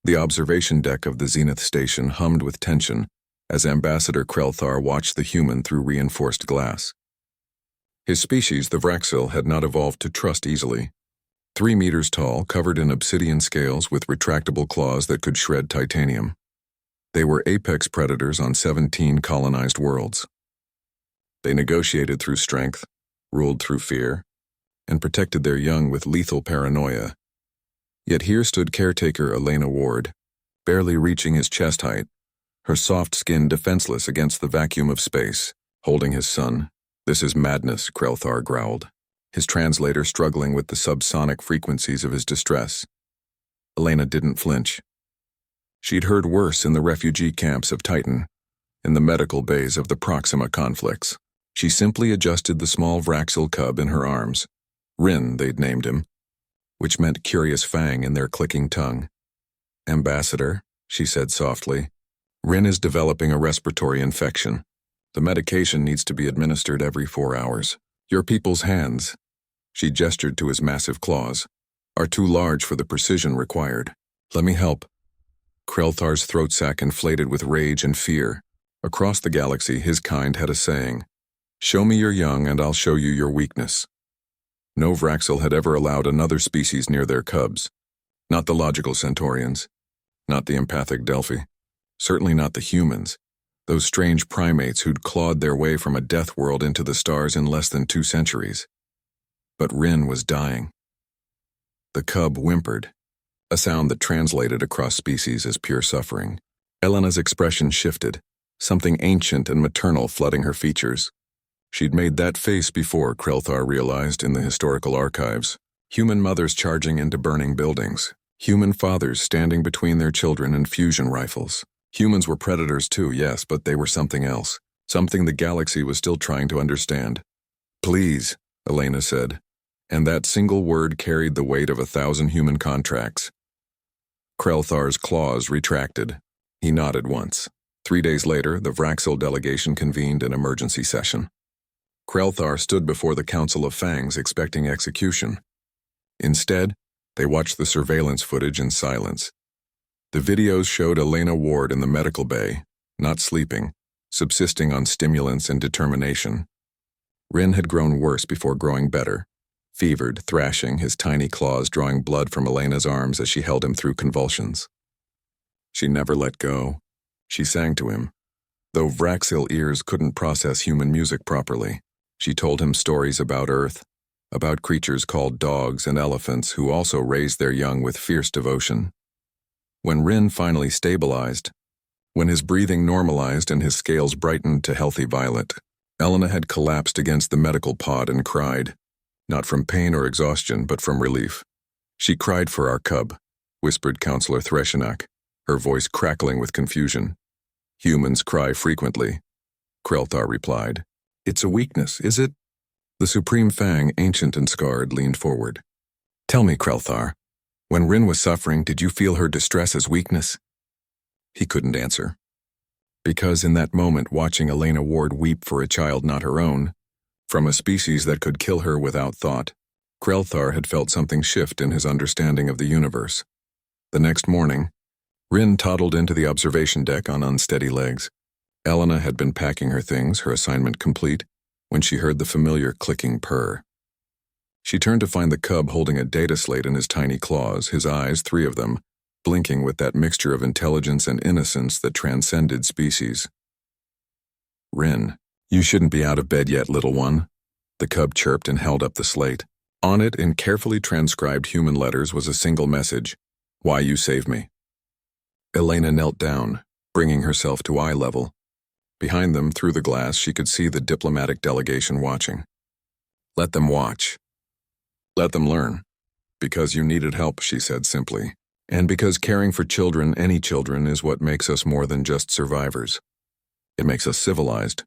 The observation deck of the Zenith station hummed with tension as Ambassador Krelthar watched the human through reinforced glass. His species, the Vraxil, had not evolved to trust easily. 3 meters tall, covered in obsidian scales with retractable claws that could shred titanium. They were apex predators on 17 colonized worlds. They negotiated through strength, ruled through fear, and protected their young with lethal paranoia. Yet here stood caretaker Elena Ward, barely reaching his chest height, her soft skin defenseless against the vacuum of space, holding his son. "This is madness," Krelthar growled, his translator struggling with the subsonic frequencies of his distress. Elena didn't flinch. She'd heard worse in the refugee camps of Titan, in the medical bays of the Proxima conflicts. She simply adjusted the small Vraxil cub in her arms. Rin, they'd named him, which meant curious fang in their clicking tongue. "Ambassador," she said softly, "Rin is developing a respiratory infection. The medication needs to be administered every 4 hours. Your people's hands," she gestured to his massive claws, "are too large for the precision required. Let me help." Krelthar's throat sac inflated with rage and fear. Across the galaxy, his kind had a saying, "Show me your young and I'll show you your weakness." No Vraxil had ever allowed another species near their cubs. Not the logical Centaurians. Not the empathic Delphi. Certainly not the humans. Those strange primates who'd clawed their way from a death world into the stars in less than 2 centuries. But Rin was dying. The cub whimpered, a sound that translated across species as pure suffering. Elena's expression shifted, something ancient and maternal flooding her features. She'd made that face before, Krelthar realized, in the historical archives. Human mothers charging into burning buildings. Human fathers standing between their children and fusion rifles. Humans were predators too, yes, but they were something else. Something the galaxy was still trying to understand. "Please," Elena said, and that single word carried the weight of 1,000 human contracts. Krelthar's claws retracted. He nodded once. 3 days later, the Vraxil delegation convened an emergency session. Krelthar stood before the Council of Fangs expecting execution. Instead, they watched the surveillance footage in silence. The videos showed Elena Ward in the medical bay, not sleeping, subsisting on stimulants and determination. Rin had grown worse before growing better, fevered, thrashing, his tiny claws drawing blood from Elena's arms as she held him through convulsions. She never let go. She sang to him. Though Vraxil ears couldn't process human music properly, she told him stories about Earth, about creatures called dogs and elephants who also raised their young with fierce devotion. When Rin finally stabilized, when his breathing normalized and his scales brightened to healthy violet, Elena had collapsed against the medical pod and cried, not from pain or exhaustion, but from relief. "She cried for our cub," whispered Counselor Threshenak, her voice crackling with confusion. "Humans cry frequently," Krelthar replied. "It's a weakness, is it?" The Supreme Fang, ancient and scarred, leaned forward. "Tell me, Krelthar, when Rin was suffering, did you feel her distress as weakness?" He couldn't answer. Because in that moment, watching Elena Ward weep for a child not her own, from a species that could kill her without thought, Krelthar had felt something shift in his understanding of the universe. The next morning, Rin toddled into the observation deck on unsteady legs. Elena had been packing her things, her assignment complete, when she heard the familiar clicking purr. She turned to find the cub holding a data slate in his tiny claws, his eyes, 3 of them, blinking with that mixture of intelligence and innocence that transcended species. "Rin, you shouldn't be out of bed yet, little one," the cub chirped and held up the slate. On it, in carefully transcribed human letters, was a single message: "Why you save me." Elena knelt down, bringing herself to eye level. Behind them, through the glass, she could see the diplomatic delegation watching. "Let them watch. Let them learn. Because you needed help," she said simply. "And because caring for children, any children, is what makes us more than just survivors. It makes us civilized."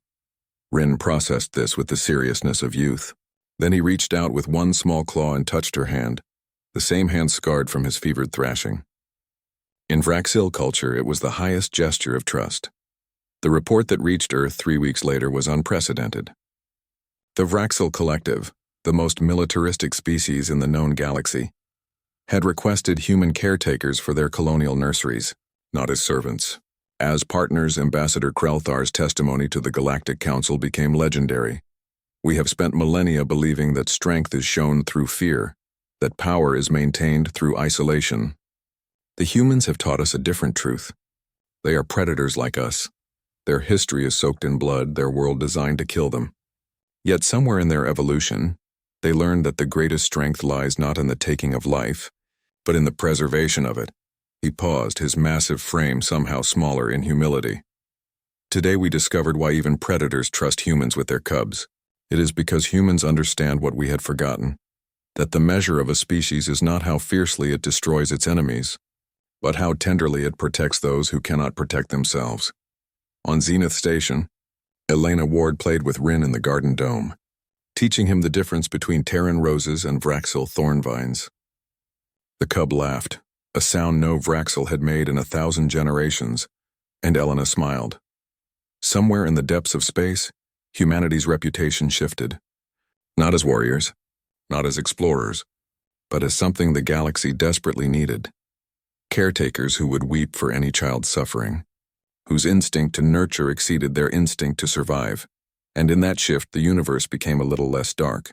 Rin processed this with the seriousness of youth. Then he reached out with one small claw and touched her hand, the same hand scarred from his fevered thrashing. In Vraxil culture, it was the highest gesture of trust. The report that reached Earth 3 weeks later was unprecedented. The Vraxil Collective, the most militaristic species in the known galaxy, had requested human caretakers for their colonial nurseries, not as servants. As partners, Ambassador Krelthar's testimony to the Galactic Council became legendary. We have spent millennia believing that strength is shown through fear, that power is maintained through isolation. The humans have taught us a different truth. They are predators like us. Their history is soaked in blood, their world designed to kill them. Yet somewhere in their evolution, they learned that the greatest strength lies not in the taking of life, but in the preservation of it. He paused, his massive frame somehow smaller in humility. Today we discovered why even predators trust humans with their cubs. It is because humans understand what we had forgotten, that the measure of a species is not how fiercely it destroys its enemies, but how tenderly it protects those who cannot protect themselves. On Zenith Station, Elena Ward played with Rin in the garden dome, teaching him the difference between Terran roses and Vraxil thorn vines. The cub laughed, a sound no Vraxil had made in 1,000 generations, and Elena smiled. Somewhere in the depths of space, humanity's reputation shifted. Not as warriors, not as explorers, but as something the galaxy desperately needed. Caretakers who would weep for any child suffering, whose instinct to nurture exceeded their instinct to survive, and in that shift the universe became a little less dark.